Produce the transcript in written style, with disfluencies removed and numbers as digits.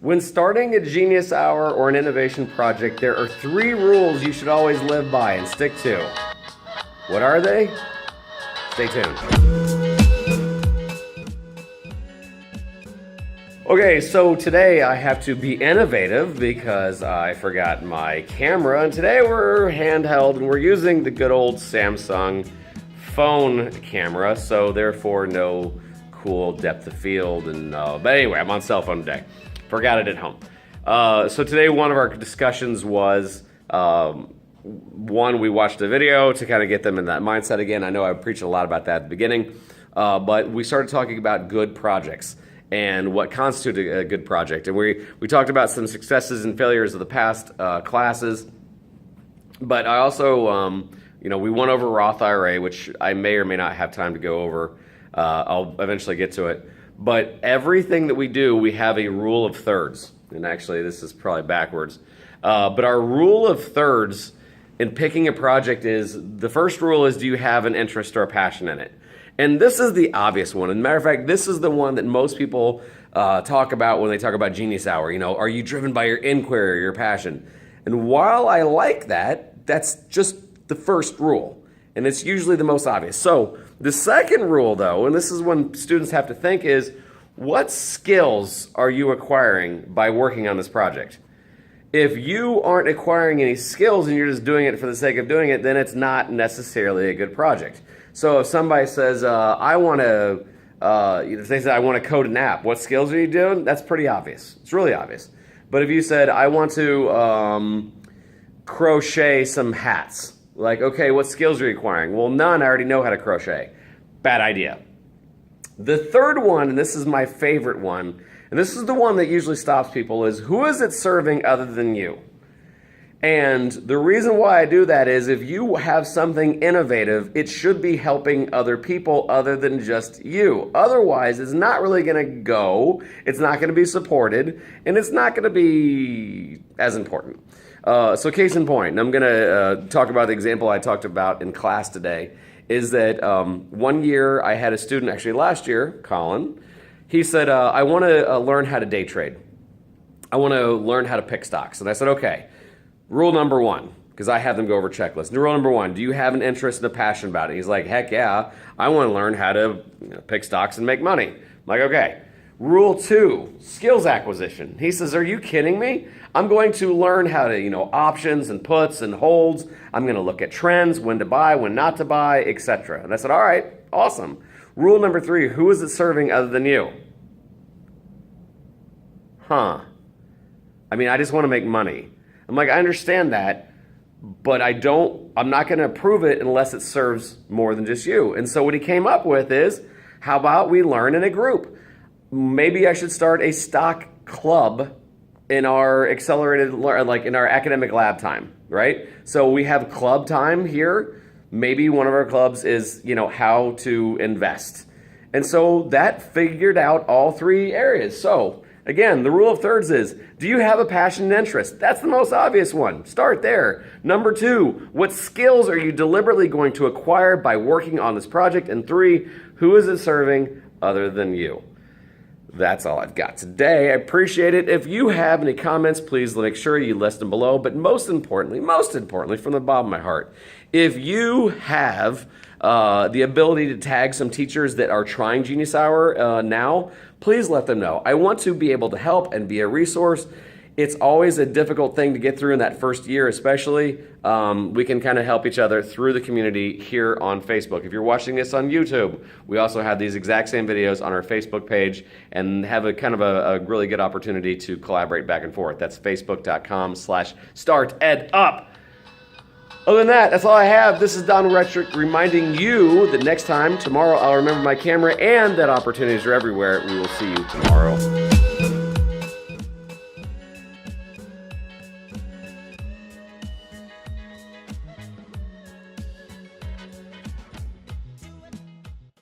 When starting a Genius Hour or an innovation project, there are 3 rules you should always live by and stick to. What are they? Stay tuned. Okay, so today I have to be innovative because I forgot my camera, and today we're handheld and we're using the good old Samsung phone camera, so therefore no cool depth of field, and but anyway, I'm on cell phone today. Forgot it at home. So today one of our discussions was, one, we watched a video to kind of get them in that mindset again. I know I preached a lot about that at the beginning, but we started talking about good projects and what constitutes a good project. And we talked about some successes and failures of the past classes, but I also, we went over Roth IRA, which I may or may not have time to go over. I'll eventually get to it. But everything that we do, we have a rule of thirds. And actually, this is probably backwards. But our rule of thirds in picking a project is, the first rule is, do you have an interest or a passion in it? And this is the obvious one. As a matter of fact, this is the one that most people talk about when they talk about Genius Hour. Are you driven by your inquiry or your passion? And while I like that, that's just the first rule. And it's usually the most obvious. So the second rule, though, and this is when students have to think, is what skills are you acquiring by working on this project? If you aren't acquiring any skills and you're just doing it for the sake of doing it, then it's not necessarily a good project. So if somebody says, if they say, I want to code an app, what skills are you doing? That's pretty obvious. It's really obvious. But if you said, I want to crochet some hats, like, okay, what skills are you acquiring? Well, none. I already know how to crochet. Bad idea. The third one, and this is my favorite one, and this is the one that usually stops people, is who is it serving other than you? And the reason why I do that is, if you have something innovative, it should be helping other people other than just you. Otherwise, it's not really going to go, it's not going to be supported, and it's not going to be as important. So case in point, and I'm going to talk about the example I talked about in class today, is that one year I had a student, actually last year, Colin, he said, I want to learn how to day trade. I want to learn how to pick stocks. And I said, okay, rule number 1, because I have them go over checklists. Rule number 1, do you have an interest and a passion about it? He's like, heck yeah, I want to learn how to pick stocks and make money. I'm like, okay. Rule 2, skills acquisition. He says, are you kidding me? I'm going to learn how to, options and puts and holds. I'm going to look at trends, when to buy, when not to buy, etc. And I said, all right, awesome. Rule number 3, who is it serving other than you? I just want to make money. I'm like, I understand that, but I'm not going to approve it unless it serves more than just you. And so what he came up with is, how about we learn in a group? Maybe I should start a stock club in our accelerated, like in our academic lab time, right? So we have club time here. Maybe one of our clubs is, how to invest. And so that figured out all 3 areas. So again, the rule of thirds is, do you have a passion and interest? That's the most obvious one. Start there. Number 2, what skills are you deliberately going to acquire by working on this project? And 3, who is it serving other than you? That's all I've got today. I appreciate it. If you have any comments, please make sure you list them below. But most importantly, from the bottom of my heart, if you have the ability to tag some teachers that are trying Genius Hour now, please let them know. I want to be able to help and be a resource. It's always a difficult thing to get through in that first year, especially. We can kind of help each other through the community here on Facebook. If you're watching this on YouTube, we also have these exact same videos on our Facebook page and have a kind of a really good opportunity to collaborate back and forth. That's facebook.com/StartEdUp. Other than that, that's all I have. This is Don Retrick reminding you that next time, tomorrow, I'll remember my camera, and that opportunities are everywhere. We will see you tomorrow.